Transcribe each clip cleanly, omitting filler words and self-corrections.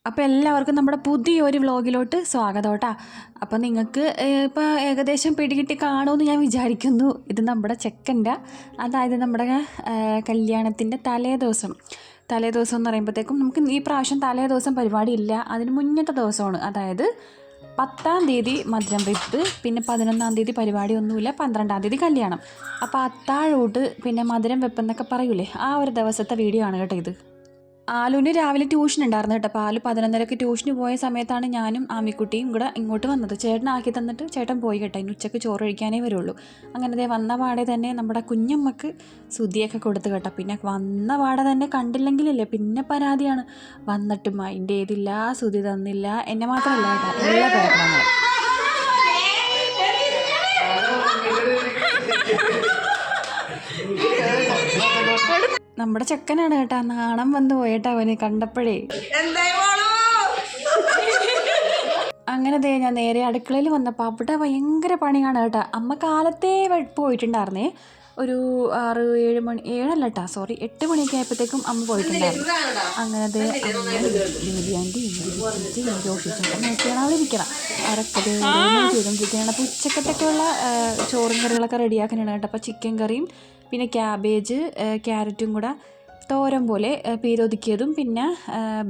അപ്പോൾ എല്ലാവർക്കും നമ്മുടെ പുതിയൊരു വ്ളോഗിലോട്ട് സ്വാഗതം കേട്ടോ. അപ്പോൾ നിങ്ങൾക്ക് ഇപ്പോൾ ഏകദേശം പിടികിട്ടി കാണുമെന്ന് ഞാൻ വിചാരിക്കുന്നു. ഇത് നമ്മുടെ ചെക്കൻ്റെ, അതായത് നമ്മുടെ കല്യാണത്തിൻ്റെ തലേദിവസം എന്ന് പറയുമ്പോഴത്തേക്കും നമുക്ക് ഈ പ്രാവശ്യം തലേദിവസം പരിപാടി ഇല്ല, അതിന് മുന്നത്തെ ദിവസമാണ്. അതായത് 10-ാം തീയതി മധുരം വെപ്പ്, പിന്നെ 11-ാം തീയതി പരിപാടിയൊന്നുമില്ല, 12-ാം തീയതി കല്യാണം. അപ്പോൾ അത്താഴൂട്ട് പിന്നെ മധുരം വെപ്പ് എന്നൊക്കെ പറയൂലേ, ആ ഒരു ദിവസത്തെ വീഡിയോ ആണ് കേട്ടോ ഇത്. ആലുവിന് രാവിലെ ട്യൂഷൻ ഉണ്ടായിരുന്നു കേട്ടോ. അപ്പോൾ ആലു 11:30 ട്യൂഷന് പോയ സമയത്താണ് ഞാനും ആമിക്കുട്ടിയും കൂടെ ഇങ്ങോട്ട് വന്നത്. ചേട്ടനാക്കി തന്നിട്ട് ചേട്ടൻ പോയി കേട്ടോ. ഇനി ഉച്ചയ്ക്ക് ചോറ് കഴിക്കാനേ വരുള്ളൂ. അങ്ങനെ വന്ന പാടെ തന്നെ നമ്മുടെ കുഞ്ഞമ്മക്ക് സുതിയൊക്കെ കൊടുത്ത് കേട്ടോ. പിന്നെ വന്ന പാടെ തന്നെ കണ്ടില്ലെങ്കിലല്ലേ പിന്നെ പരാതിയാണ്. വന്നിട്ട് മൈൻഡ് ചെയ്തില്ല, സുതി തന്നില്ല, എന്നെ മാത്രമല്ല കേട്ടോ, എല്ലാ കാര്യങ്ങളും. നമ്മുടെ ചെക്കനാണ് കേട്ടാ, നാണം വന്ന് പോയേട്ടാ അവന് കണ്ടപ്പോഴേ. അങ്ങനെ ഞാൻ നേരെ അടുക്കളയിൽ വന്നപ്പോൾ അവിടെ ഭയങ്കര പണിയാണ് കേട്ടോ. അമ്മ കാലത്തേ പോയിട്ടുണ്ടായിരുന്നേ, ഒരു 6-7 മണി, 8 മണിയൊക്കെ ആയപ്പോഴത്തേക്കും അമ്മ പോയിട്ടുണ്ടായിരുന്നു. അങ്ങനെ ജോഷിച്ചേട്ടൻ നോക്കിയാണ് അവിടെ ഇരിക്കണം. അവരൊക്കെ ചെയ്തുകൊണ്ടിരിക്കുകയാണ്. അപ്പോൾ ഉച്ചക്കത്തൊക്കെയുള്ള ചോറും കറികളൊക്കെ റെഡിയാക്കാനാണ് കേട്ടോ. അപ്പോൾ ചിക്കൻ കറിയും പിന്നെ ക്യാബേജ് ക്യാരറ്റും കൂടെ തോരൻ പോലെ പീരൊതുക്കിയതും പിന്നെ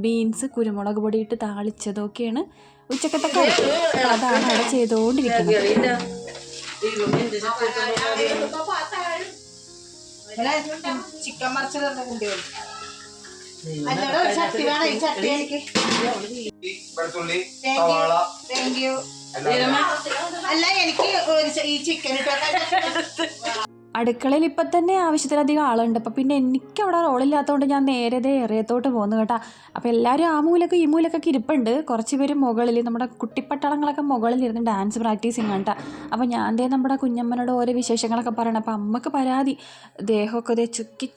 ബീൻസ് കുരുമുളക് പൊടിയിട്ട് താളിച്ചതൊക്കെയാണ് ഉച്ചക്കത്തെ കറി. അതാണ് അവിടെ ചെയ്തുകൊണ്ടിരിക്കുന്നത്. ചിക്കൻ മറിച്ചത് അല്ല, എനിക്ക് ഈ ചിക്കൻ അടുക്കളയിൽ ഇപ്പം തന്നെ ആവശ്യത്തിലധികം ആളുണ്ട്. അപ്പം പിന്നെ എനിക്കവിടെ റോളില്ലാത്തതുകൊണ്ട് ഞാൻ നേരെ ഏറിയത്തോട്ട് പോകുന്നു കേട്ടോ. അപ്പോൾ എല്ലാവരും ആ മൂലൊക്കെ ഈ മൂലൊക്കെ ഇരിപ്പുണ്ട്. കുറച്ച് പേര് മുകളിൽ, നമ്മുടെ കുട്ടിപ്പട്ടാളങ്ങളൊക്കെ മുകളിലിരുന്ന് ഡാൻസ് പ്രാക്ടീസിങ് കേട്ടോ. അപ്പോൾ ഞാൻ നമ്മുടെ കുഞ്ഞമ്മനോട് ഓരോ വിശേഷങ്ങളൊക്കെ പറയണം. അപ്പോൾ അമ്മക്ക് പരാതി, ദേഹമൊക്കെ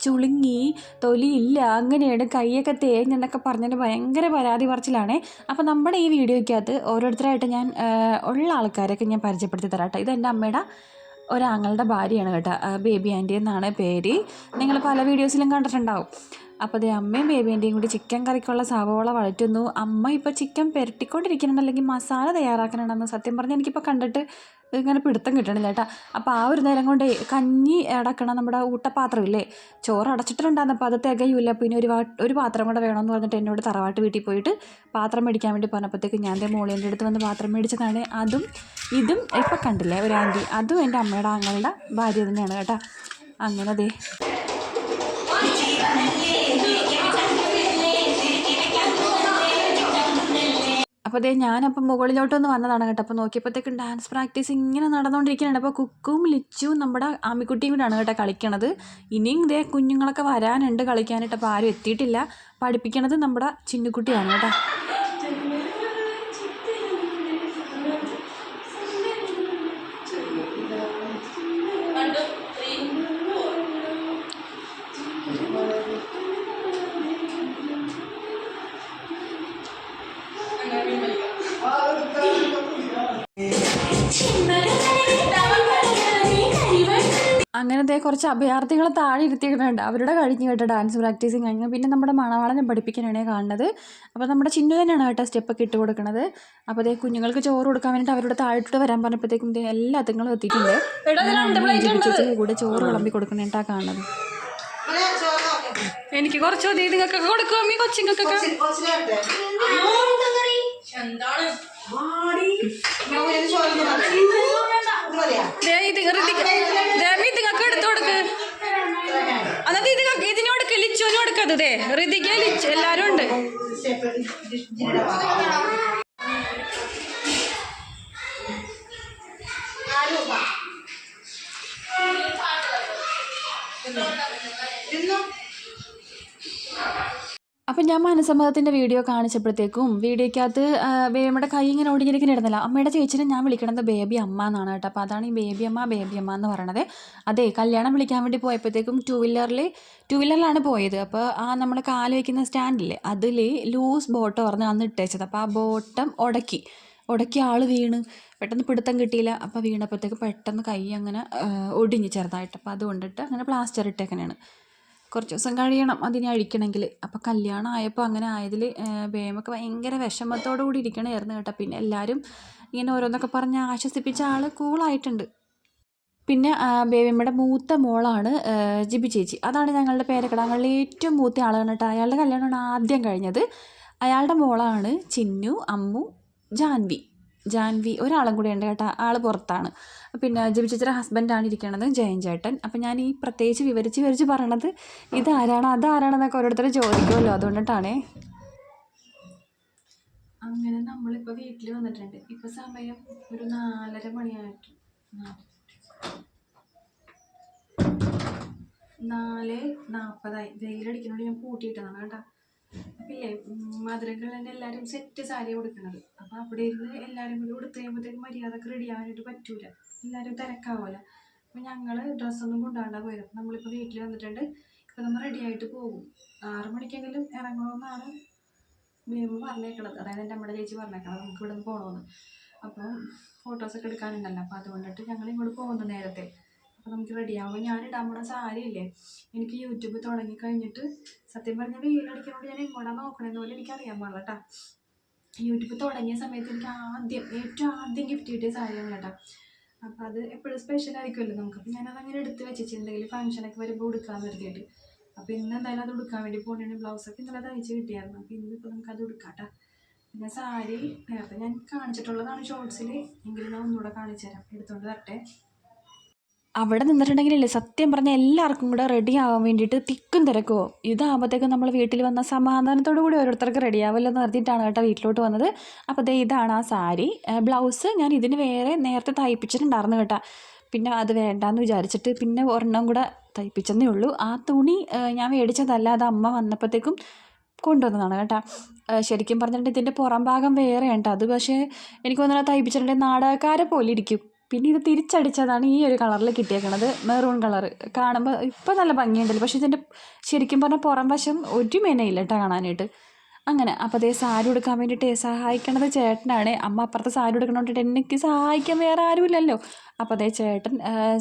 ചുളുങ്ങി, തൊലിയില്ല, അങ്ങനെയാണ്, കൈയൊക്കെ തേഞ്ഞെന്നൊക്കെ പറഞ്ഞിട്ട് ഭയങ്കര പരാതി പറച്ചിലാണേ. അപ്പോൾ നമ്മുടെ ഈ വീഡിയോയ്ക്കകത്ത് ഓരോരുത്തരായിട്ട് ഞാൻ ഉള്ള ആൾക്കാരൊക്കെ ഞാൻ പരിചയപ്പെടുത്തി തരാം കേട്ടോ. ഇതെൻ്റെ അമ്മയുടെ ഒരാങ്ങളുടെ ഭാര്യയാണ് കേട്ടോ, ബേബി ആൻറ്റി എന്നാണ് പേര്. നിങ്ങൾ പല വീഡിയോസിലും കണ്ടിട്ടുണ്ടാവും. അപ്പോൾ അതേ അമ്മയും ബേബി ആൻറ്റിയും കൂടി ചിക്കൻ കറിക്കുള്ള സവോള വഴറ്റുന്നു. അമ്മ ഇപ്പോൾ ചിക്കൻ പുരട്ടിക്കൊണ്ടിരിക്കുന്നുണ്ട്, അല്ലെങ്കിൽ മസാല തയ്യാറാക്കാനുണ്ടെന്ന്. സത്യം പറഞ്ഞാൽ എനിക്കിപ്പോൾ കണ്ടിട്ട് ഇങ്ങനെ പിടുത്തം കിട്ടണില്ല കേട്ടോ. അപ്പോൾ ആ ഒരു നേരം കൊണ്ട് കഞ്ഞി അടക്കണം നമ്മുടെ ഊട്ടപ്പാത്രമില്ലേ, ചോറ് അടച്ചിട്ടുണ്ടായിരുന്നപ്പോൾ അത് തികയില്ല. പിന്നെ ഒരു പാത്രം കൂടെ വേണമെന്ന് പറഞ്ഞിട്ട് എന്നോട് തറവാട്ട് വീട്ടിൽ പോയിട്ട് പാത്രം മേടിക്കാൻ വേണ്ടി പറഞ്ഞപ്പോഴത്തേക്ക് ഞാൻ മോളേൻ്റെ അടുത്ത് വന്ന് പാത്രം മേടിച്ചതാണ്. ഇതും ഇപ്പം കണ്ടില്ലേ ഒരു ആൻറ്റി, അതും എൻ്റെ അമ്മയുടെ ആങ്ങളുടെ ഭാര്യ തന്നെയാണ് കേട്ടോ. അങ്ങനെ ദേ അപ്പോൾ ഞാനപ്പം മുകളിലോട്ടൊന്ന് വന്നതാണ് കേട്ടോ. അപ്പോൾ നോക്കിയപ്പോഴത്തേക്കും ഡാൻസ് പ്രാക്ടീസ് ഇങ്ങനെ നടന്നുകൊണ്ടിരിക്കുന്നുണ്ട്. അപ്പോൾ കുക്കും ലിച്ചും നമ്മുടെ ആമിക്കുട്ടിയും കൂടെയാണ് കേട്ടോ കളിക്കണത്. ഇനിയും ഇതേ കുഞ്ഞുങ്ങളൊക്കെ വരാനുണ്ട് കളിക്കാനായിട്ട്. അപ്പോൾ ആരും എത്തിയിട്ടില്ല. പഠിപ്പിക്കണത് നമ്മുടെ ചിന്നുക്കുട്ടിയാണ് കേട്ടോ. അങ്ങനത്തെ കുറച്ച് അഭയാർത്ഥികളെ താഴെ ഇരുത്തിയിട്ടുണ്ട്. അവരുടെ കഴിഞ്ഞ് കേട്ടോ ഡാൻസ് പ്രാക്ടീസിങ് കഴിഞ്ഞു. പിന്നെ നമ്മുടെ മണവാളനെ പഠിപ്പിക്കാനാണ് കാണുന്നത്. അപ്പോൾ നമ്മുടെ ചിന്നു തന്നെയാണ് കേട്ടോ സ്റ്റെപ്പൊക്കെ ഇട്ട് കൊടുക്കുന്നത്. അപ്പോൾ അതേ കുഞ്ഞുങ്ങൾക്ക് ചോറ് കൊടുക്കാൻ വേണ്ടിയിട്ട് അവരുടെ താഴോട്ട് വരാൻ പറഞ്ഞപ്പോഴത്തേക്കും എല്ലാ അതുങ്ങളും എത്തിയിട്ടുണ്ട്. കൂടെ ചോറ് വിളമ്പി കൊടുക്കണേട്ടാ കാണുന്നത്. എനിക്ക് കുറച്ച് മതി, നിങ്ങൾക്ക് കൊടുക്കും അമ്മി കൊച്ചിങ്ങൾക്കൊക്കെ. നിങ്ങൾക്ക് എടുത്തു കൊടുക്ക്, എന്നിട്ട് ഇതിനോടുക്ക് ലിച്ചുവിന് കൊടുക്കത്. ഋതിക ലിച്ചു എല്ലാരും ഉണ്ട്. അപ്പം ഞാൻ മനസ്സമ്മതത്തിൻ്റെ വീഡിയോ കാണിച്ചപ്പോഴത്തേക്കും വീഡിയോയ്ക്കകത്ത് ബേബിയുടെ കൈ ഇങ്ങനെ ഒടിഞ്ഞിരിക്കുന്നിരുന്നില്ല. അമ്മയുടെ ചേച്ചിനെ ഞാൻ വിളിക്കണത് ബേബി അമ്മ എന്നാണ് കേട്ടോ. അപ്പോൾ അതാണ് ഈ ബേബി അമ്മ എന്ന് പറയണത്. അതെ, കല്യാണം വിളിക്കാൻ വേണ്ടി പോയപ്പോഴത്തേക്കും ടൂ വീലറിലാണ് പോയത്. അപ്പോൾ ആ നമ്മൾ കാല് വയ്ക്കുന്ന സ്റ്റാൻഡില്ലേ, അതിൽ ലൂസ് ബോട്ടം പറഞ്ഞ് അന്ന് ഇട്ടേച്ചത്. അപ്പോൾ ആ ബോട്ടം ഉടക്കി ആൾ വീണ്, പെട്ടെന്ന് പിടുത്തം കിട്ടിയില്ല. അപ്പോൾ വീണപ്പോഴത്തേക്ക് പെട്ടെന്ന് കൈ അങ്ങനെ ഒടിഞ്ഞ് ചെറുതായിട്ട്. അപ്പോൾ അതുകൊണ്ടിട്ട് അങ്ങനെ പ്ലാസ്റ്റർ ഇട്ടേക്കനെയാണ്. കുറച്ച് ദിവസം കഴിയണം അതിനെ അഴിക്കണമെങ്കിൽ. അപ്പോൾ കല്യാണം ആയപ്പോൾ അങ്ങനെ ആയതിൽ ബേമൊക്കെ ഭയങ്കര വിഷമത്തോടു കൂടി ഇരിക്കണമായിരുന്നു കേട്ടോ. പിന്നെ എല്ലാവരും ഇങ്ങനെ ഓരോന്നൊക്കെ പറഞ്ഞ് ആശ്വസിപ്പിച്ച ആൾ കൂളായിട്ടുണ്ട്. പിന്നെ ബേബിയമ്മയുടെ മൂത്ത മോളാണ് ജിബി ചേച്ചി. അതാണ് ഞങ്ങളുടെ പേരക്കിടാങ്ങളിൽ ഏറ്റവും മൂത്ത ആളാണ് കേട്ടോ. അയാളുടെ കല്യാണമാണ് ആദ്യം കഴിഞ്ഞത്. അയാളുടെ മോളാണ് ചിന്നു, അമ്മു, ജാൻവി ഒരാളും കൂടെ ഉണ്ട് കേട്ടോ. ആൾ പുറത്താണ്. പിന്നെ ജിബി ചേച്ചിയുടെ ഹസ്ബൻഡാണ് ഇരിക്കണത്, ജയൻ ചേട്ടൻ. അപ്പം ഞാൻ ഈ പ്രത്യേകിച്ച് വിവരിച്ച് പറയണത് ഇതാരാണ് അതാരാണെന്നൊക്കെ ഓരോരുത്തർ ചോദിക്കുമല്ലോ, അതുകൊണ്ടിട്ടാണേ. അങ്ങനെ നമ്മളിപ്പോൾ വീട്ടിൽ വന്നിട്ടുണ്ട്. ഇപ്പോൾ സമയം ഒരു 4:30 മണിയായിട്ട് 4:40 വെയിലടിക്കുന്നതുകൊണ്ട് ഞാൻ പൂട്ടിയിട്ടതാണ് കേട്ടോ. അപ്പം ഇല്ലേ മധുരകൾ തന്നെ എല്ലാവരും സെറ്റ് സാരി കൊടുക്കുന്നത്. അപ്പോൾ അവിടെ ഇരുന്ന് എല്ലാവരും കൂടി കൊടുത്തു കഴിയുമ്പോഴത്തേക്കും മര്യാദക്ക് റെഡി ആവാനായിട്ട് പറ്റൂല, എല്ലാവരും തിരക്കാവുമല്ലോ. അപ്പം ഞങ്ങൾ ഡ്രസ്സൊന്നും കൊണ്ടാണ്ടാ പോയത്. അപ്പം നമ്മളിപ്പോൾ വീട്ടിൽ വന്നിട്ടുണ്ട്. ഇപ്പം നമ്മൾ റെഡി ആയിട്ട് പോകും. 6 മണിക്കെങ്കിലും ഇറങ്ങണമെന്നാണ് ബേബി പറഞ്ഞേക്കണത്. അതായത് എൻ്റെ അമ്മയുടെ ചേച്ചി പറഞ്ഞേക്കണത് നമുക്ക് ഇവിടെ നിന്ന് പോകണമെന്ന്. അപ്പോൾ ഫോട്ടോസൊക്കെ എടുക്കാനുണ്ടല്ലോ. അപ്പോൾ അതുകൊണ്ടിട്ട് ഞങ്ങൾ ഇങ്ങോട്ട് പോകുന്നു നേരത്തെ. അപ്പോൾ നമുക്ക് റെഡിയാവുമ്പോൾ ഞാനിടാൻ പോണ സാരി ഇല്ലേ, എനിക്ക് യൂട്യൂബ് തുടങ്ങി കഴിഞ്ഞിട്ട് സത്യം പറഞ്ഞാൽ വെയിലടിക്കുന്നതുകൊണ്ട് ഞാൻ എങ്ങോട്ടാണ് നോക്കണമെന്ന് പോലും എനിക്കറിയാൻ പാടില്ല കേട്ടോ. യൂട്യൂബ് തുടങ്ങിയ സമയത്ത് എനിക്ക് ഏറ്റവും ആദ്യം ഗിഫ്റ്റ് കിട്ടിയ സാരിയാണ് കേട്ടോ. അപ്പോൾ അത് എപ്പോഴും സ്പെഷ്യൽ ആയിരിക്കുമല്ലോ നമുക്ക്. അപ്പോൾ ഞാനതങ്ങനെ എടുത്ത് വെച്ചിട്ട് എന്തെങ്കിലും ഫംഗ്ഷനൊക്കെ വരുമ്പോൾ ഉടുക്കാമെന്ന് നിർത്തിയിട്ട്. അപ്പോൾ ഇന്ന് എന്തായാലും അത് ഉടുക്കാൻ വേണ്ടി പോകണേ. ബ്ലൗസൊക്കെ ഇന്നലെ തയ്ച്ച് കിട്ടിയായിരുന്നു. അപ്പോൾ ഇന്നിപ്പോൾ നമുക്കത് ഉടുക്കാം കേട്ടോ. പിന്നെ സാരി നേരത്തെ ഞാൻ കാണിച്ചിട്ടുള്ളതാണ് ഷോർട്സിൽ, എങ്കിലും ഞാൻ ഒന്നുകൂടെ കാണിച്ചു തരാം. എടുത്തുകൊണ്ട് തരട്ടെ. അവിടെ നിന്നിട്ടുണ്ടെങ്കിലല്ലേ സത്യം പറഞ്ഞാൽ എല്ലാവർക്കും കൂടെ റെഡി ആവാൻ വേണ്ടിയിട്ട് തിക്കും തിരക്കുമോ. ഇതാകുമ്പോഴത്തേക്കും നമ്മൾ വീട്ടിൽ വന്ന സമാധാനത്തോടു കൂടി ഓരോരുത്തർക്ക് റെഡി ആവുമല്ലോ എന്ന് നിർത്തിയിട്ടാണ് കേട്ടോ വീട്ടിലോട്ട് വന്നത്. അപ്പോൾ ഇതാണ് ആ സാരി. ബ്ലൗസ് ഞാൻ ഇതിന് വേറെ നേരത്തെ തയ്പ്പിച്ചിട്ടുണ്ടായിരുന്നു കേട്ടോ. പിന്നെ അത് വേണ്ടാന്ന് വിചാരിച്ചിട്ട് പിന്നെ ഒരെണ്ണം കൂടെ തയ്പ്പിച്ചെന്നേ ഉള്ളൂ. ആ തുണി ഞാൻ മേടിച്ചതല്ല, അത് അമ്മ വന്നപ്പോഴത്തേക്കും കൊണ്ടുവന്നതാണ് കേട്ടോ. ശരിക്കും പറഞ്ഞിട്ടുണ്ടെങ്കിൽ ഇതിൻ്റെ പുറം ഭാഗം വേറെ കേട്ടോ. അത് പക്ഷേ എനിക്ക് തോന്നുന്നത് തയ്പ്പിച്ചിട്ടുണ്ടെങ്കിൽ നാടകക്കാരെ പോലെ ഇരിക്കും. പിന്നെ ഇത് തിരിച്ചടിച്ചതാണ് ഈ ഒരു കളറിൽ കിട്ടിയേക്കണത്, മെറൂൺ കളർ. കാണുമ്പോൾ ഇപ്പോൾ നല്ല ഭംഗിയുണ്ടല്ലോ, പക്ഷേ ഇതിൻ്റെ ശരിക്കും പറഞ്ഞാൽ പുറം വശം ഒരു മെനയില്ല കേട്ടോ കാണാനായിട്ട്. അങ്ങനെ അപ്പോൾ അതേ സാരി ഉടുക്കാൻ വേണ്ടിയിട്ട് സഹായിക്കണത് ചേട്ടനാണ്. അമ്മ അപ്പുറത്ത് സാരി ഉടുക്കണോണ്ടിട്ട് എനിക്ക് സഹായിക്കാൻ വേറെ ആരുമില്ലല്ലോ. അപ്പോൾ അതേ ചേട്ടൻ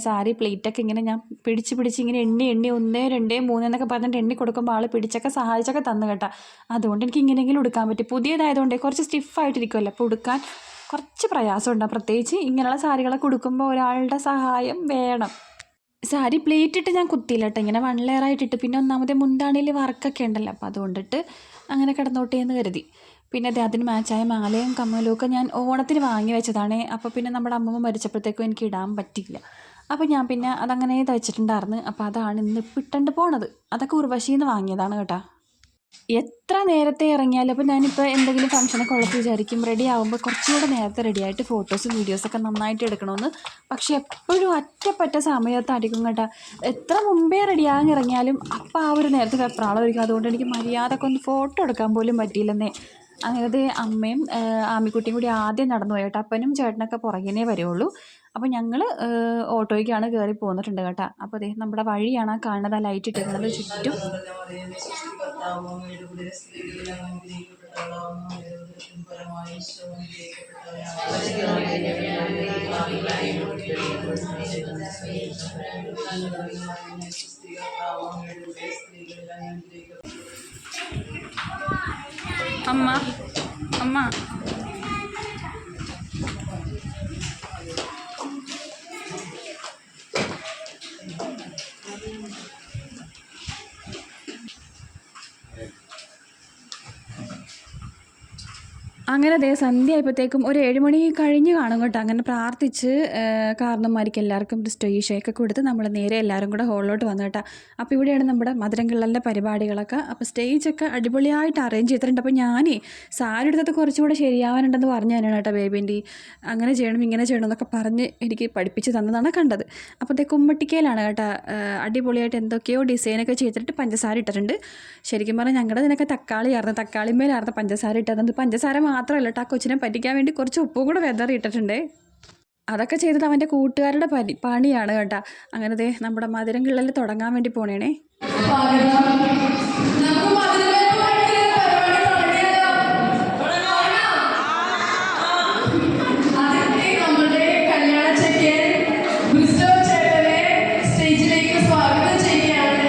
സാരി പ്ലേറ്റൊക്കെ ഇങ്ങനെ ഞാൻ പിടിച്ച് ഇങ്ങനെ എണ്ണി 1 2 3 എന്നൊക്കെ പറഞ്ഞിട്ട് എണ്ണി കൊടുക്കുമ്പോൾ ആൾ പിടിച്ചൊക്കെ സഹായിച്ചൊക്കെ തന്നു കേട്ടോ. അതുകൊണ്ട് എനിക്ക് ഇങ്ങനെയെങ്കിലും ഉടുക്കാൻ പറ്റി. പുതിയതായതുകൊണ്ട് കുറച്ച് സ്റ്റിഫായിട്ടിരിക്കുമല്ലോ, അപ്പോൾ ഉടുക്കാൻ കുറച്ച് പ്രയാസമുണ്ടാകും. പ്രത്യേകിച്ച് ഇങ്ങനെയുള്ള സാരികളൊക്കെ ഉടുക്കുമ്പോൾ ഒരാളുടെ സഹായം വേണം. സാരി പ്ലേറ്റിട്ട് ഞാൻ കുത്തിയില്ല കേട്ടോ, ഇങ്ങനെ 1 ലെയറായിട്ടിട്ട്. പിന്നെ ഒന്നാമത്തെ മുന്താണിയിൽ വർക്കൊക്കെ ഉണ്ടല്ലോ, അപ്പോൾ അതുകൊണ്ടിട്ട് അങ്ങനെ കിടന്നോട്ടെ എന്ന് കരുതി. പിന്നെ അതിന് മാച്ചായ മാലയും കമ്മലും ഒക്കെ ഞാൻ ഓണത്തിന് വാങ്ങി വെച്ചതാണ്. അപ്പോൾ പിന്നെ നമ്മുടെ അമ്മമ്മ മരിച്ചപ്പോഴത്തേക്കും എനിക്ക് ഇടാൻ പറ്റില്ല. അപ്പോൾ ഞാൻ പിന്നെ അതങ്ങനെ തയ്ച്ചിട്ടുണ്ടായിരുന്നു. അപ്പോൾ അതാണ് ഇന്ന് ഇട്ടണ്ട് പോണത്. അതൊക്കെ ഉർവശിയിൽ നിന്ന് വാങ്ങിയതാണ് കേട്ടോ. എത്ര നേരത്തെ ഇറങ്ങിയാലും അപ്പോൾ ഞാനിപ്പോൾ എന്തെങ്കിലും ഫംഗ്ഷനൊക്കെ ഉള്ളത് വിചാരിക്കും റെഡി ആകുമ്പോൾ കുറച്ചുകൂടെ നേരത്തെ റെഡിയായിട്ട് ഫോട്ടോസും വീഡിയോസൊക്കെ നന്നായിട്ട് എടുക്കണമെന്ന്. പക്ഷേ എപ്പോഴും അറ്റപ്പറ്റ സമയത്തായിരിക്കും കേട്ടോ. എത്ര മുമ്പേ റെഡിയാകാൻ ഇറങ്ങിയാലും അപ്പോൾ ആ ഒരു നേരത്തെ വെപ്രാളമായിരിക്കും. അതുകൊണ്ട് എനിക്ക് മര്യാദക്ക് ഒന്ന് ഫോട്ടോ എടുക്കാൻ പോലും പറ്റിയില്ലെന്നേ. അങ്ങനത്തെ അമ്മയും ആമിക്കുട്ടിയും കൂടി ആദ്യം നടന്നു പോയി കേട്ടോ. അപ്പനും ചേട്ടനൊക്കെ പുറകിനേ വരുള്ളൂ. അപ്പോൾ ഞങ്ങൾ ഓട്ടോയ്ക്കാണ് കയറി പോന്നിട്ടുണ്ട് കേട്ടോ. അപ്പോൾ അതേ നമ്മുടെ വഴിയാണ് ആ കാണുന്നത്, ആ ലൈറ്റ് ഇട്ടിരിക്കുന്നത് ചുറ്റും. അമ്മ അങ്ങനെ അതേ സന്ധ്യ ആയപ്പോഴത്തേക്കും ഒരു 7 മണി കഴിഞ്ഞ് കാണും കേട്ടോ. അങ്ങനെ പ്രാർത്ഥിച്ച് കാരണന്മാർക്ക് എല്ലാവർക്കും ഒരു സ്റ്റേജൊക്കെ കൊടുത്ത് നമ്മൾ നേരെ എല്ലാവരും കൂടെ ഹോളിലോട്ട് വന്നു കേട്ടോ. അപ്പോൾ ഇവിടെയാണ് നമ്മുടെ മധുരംകിള്ളലിൻ്റെ പരിപാടികളൊക്കെ. അപ്പോൾ സ്റ്റേജൊക്കെ അടിപൊളിയായിട്ട് അറേഞ്ച് ചെയ്തിട്ടുണ്ട്. അപ്പോൾ ഞാനേ സാരി എടുത്തത് കുറച്ചുകൂടെ ശരിയാവാനുണ്ടെന്ന് പറഞ്ഞു തന്നെയാണ് കേട്ടോ ബേബിൻ്റെ. അങ്ങനെ ചെയ്യണം ഇങ്ങനെ ചെയ്യണം എന്നൊക്കെ പറഞ്ഞ് എനിക്ക് പഠിപ്പിച്ച് തന്നതാണ് കണ്ടത്. അപ്പോൾ കുമ്മട്ടിക്കയിലാണ് കേട്ടോ. അടിപൊളിയായിട്ട് എന്തൊക്കെയോ ഡിസൈനൊക്കെ ചെയ്തിട്ട് പഞ്ചസാര ഇട്ടിട്ടുണ്ട്. ശരിക്കും പറഞ്ഞാൽ ഞങ്ങളുടെ ഇതിനൊക്കെ തക്കാളിമേലായിരുന്നു പഞ്ചസാര ഇട്ടത്. പഞ്ചസാര മാത്രമല്ല കേട്ടോ, ആ കൊച്ചിനെ പറ്റിക്കാൻ വേണ്ടി കുറച്ച് ഉപ്പും കൂടെ വെതറി ഇട്ടിട്ടുണ്ട്. അതൊക്കെ ചെയ്തത് അവൻ്റെ കൂട്ടുകാരുടെ പണിയാണ് കേട്ടോ. അങ്ങനത്തെ നമ്മുടെ മധുരംകിള്ളൽ തുടങ്ങാൻ വേണ്ടി പോണേണേ. സ്റ്റേജിലേക്ക് സ്വാഗതം ചെയ്യുകയാണ്.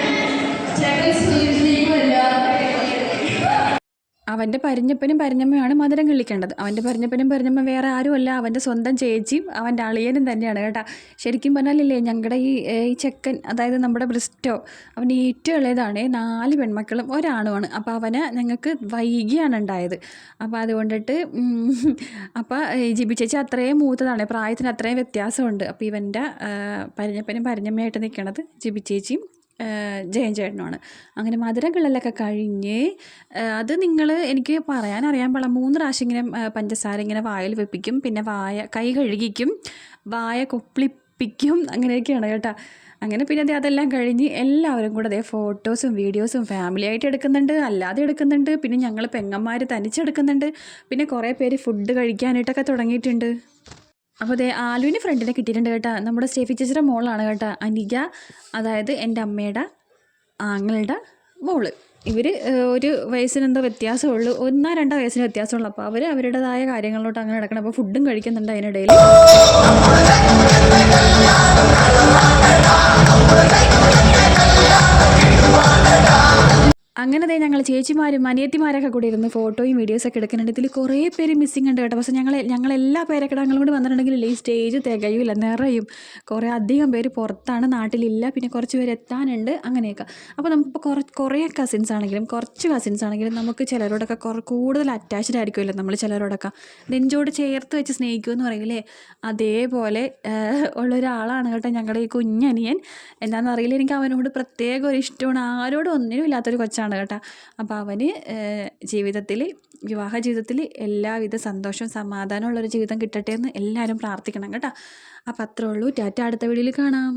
അവൻ്റെ പരിഞ്ഞപ്പനും പരിഞ്ഞമ്മയാണ് മധുരം കിള്ളിക്കേണ്ടത്. അവൻ്റെ പരിഞ്ഞപ്പനും പരിഞ്ഞമ്മ വേറെ ആരുമല്ല, അവൻ്റെ സ്വന്തം ചേച്ചിയും അവൻ്റെ അളിയനും തന്നെയാണ് കേട്ടോ. ശരിക്കും പറഞ്ഞാലില്ലേ, ഞങ്ങളുടെ ഈ ചെക്കൻ, അതായത് നമ്മുടെ ബ്രിസ്റ്റോ, അവൻ്റെ ഏറ്റവും ഇളയതാണ്. 4 പെൺമക്കളും ഒരാണുമാണ്. അപ്പോൾ അവനെ ഞങ്ങൾക്ക് വൈകിയാണ് ഉണ്ടായത്. അപ്പോൾ അതുകൊണ്ടിട്ട് അപ്പോൾ ജിബി ചേച്ചി അത്രയും മൂത്തതാണ്, പ്രായത്തിന് അത്രയും വ്യത്യാസമുണ്ട്. അപ്പോൾ ഇവൻ്റെ പരിഞ്ഞപ്പനും പരിഞ്ഞമ്മയായിട്ട് നിൽക്കണത് ജിബി ചേച്ചിയും ജയൻ ചേട്ടനുമാണ്. അങ്ങനെ മധുരങ്ങളിലൊക്കെ കഴിഞ്ഞ് അത് എനിക്ക് പറയാനറിയാൻ പാടില്ല, 3 പ്രാവശ്യം ഇങ്ങനെ പഞ്ചസാര ഇങ്ങനെ വായിൽ വെപ്പിക്കും, പിന്നെ കൈ കഴുകിക്കും, വായ കൊപ്പിളിപ്പിക്കും, അങ്ങനെയൊക്കെയാണ് കേട്ടോ. അങ്ങനെ പിന്നെ അതെല്ലാം കഴിഞ്ഞ് എല്ലാവരും കൂടെ ഫോട്ടോസും വീഡിയോസും ഫാമിലി ആയിട്ട് എടുക്കുന്നുണ്ട്, അല്ലാതെ എടുക്കുന്നുണ്ട്, പിന്നെ ഞങ്ങൾ പെങ്ങന്മാർ തനിച്ചെടുക്കുന്നുണ്ട്, പിന്നെ കുറേ പേര് ഫുഡ് കഴിക്കാനായിട്ടൊക്കെ തുടങ്ങിയിട്ടുണ്ട്. അപ്പോൾ ആലുവിന് ഫ്രണ്ടിനെ കിട്ടിയിട്ടുണ്ട് കേട്ടോ. നമ്മുടെ സ്റ്റേഫി ചേച്ചിയുടെ മോളാണ് കേട്ടോ, അനിക, അതായത് എൻ്റെ അമ്മയുടെ ആങ്ങളുടെ മോള്. ഇവർ ഒരു വയസ്സിനെന്തോ വ്യത്യാസമുള്ളൂ, 1-2 വയസ്സിന് വ്യത്യാസമുള്ളൂ. അപ്പോൾ അവർ അവരുടേതായ കാര്യങ്ങളിലോട്ട് അങ്ങനെ നടക്കണം. അപ്പോൾ ഫുഡും കഴിക്കുന്നുണ്ട് അതിനിടയിൽ. അങ്ങനെ ഞങ്ങൾ ചേച്ചിമാരും അനിയത്തിമാരൊക്കെ കൂടി ഇരുന്ന് ഫോട്ടോയും വീഡിയോസൊക്കെ എടുക്കുന്നുണ്ട്. ഇതിൽ കുറേ പേര് മിസ്സിങ് ഉണ്ട് കേട്ടോ. പക്ഷേ ഞങ്ങളെല്ലാ പേരൊക്കെ ഞങ്ങൾ കൂടി വന്നിട്ടുണ്ടെങ്കിൽ ഈ സ്റ്റേജ് തികയില്ല, നിറയും. കുറേ അധികം പേര് പുറത്താണ്, നാട്ടിലില്ല, പിന്നെ കുറച്ച് പേര് എത്താനുണ്ട്, അങ്ങനെയൊക്കെ. അപ്പോൾ നമുക്കിപ്പോൾ കുറേ കസിൻസ് ആണെങ്കിലും കുറച്ച് കസിൻസ് ആണെങ്കിലും നമുക്ക് ചിലരോടൊക്കെ കൂടുതൽ അറ്റാച്ച്ഡ് ആയിരിക്കുമല്ലോ നമ്മൾ ചിലരോടൊക്കെ. നെഞ്ചോട് ചേർത്ത് വെച്ച് സ്നേഹിക്കുമെന്ന് പറയില്ലേ, അതേപോലെ ഉള്ളൊരാളാണ് കേട്ടോ ഞങ്ങളുടെ ഈ കുഞ്ഞനിയൻ. എന്താണെന്നറിയില്ല, എനിക്ക് അവനോട് പ്രത്യേക ഒരു ഇഷ്ടമാണ്, ആരോടും ഒന്നിനും ഇല്ലാത്തൊരു കൊച്ചാണ് കേട്ടോ. അപ്പോൾ അവന് വിവാഹ ജീവിതത്തിൽ എല്ലാവിധ സന്തോഷവും സമാധാനമുള്ളൊരു ജീവിതം കിട്ടട്ടെ എന്ന് എല്ലാവരും പ്രാർത്ഥിക്കണം കേട്ടോ. അപ്പോൾ അത്രേ ഉള്ളൂ. ടാറ്റ, അടുത്ത വീഡിയോയിൽ കാണാം.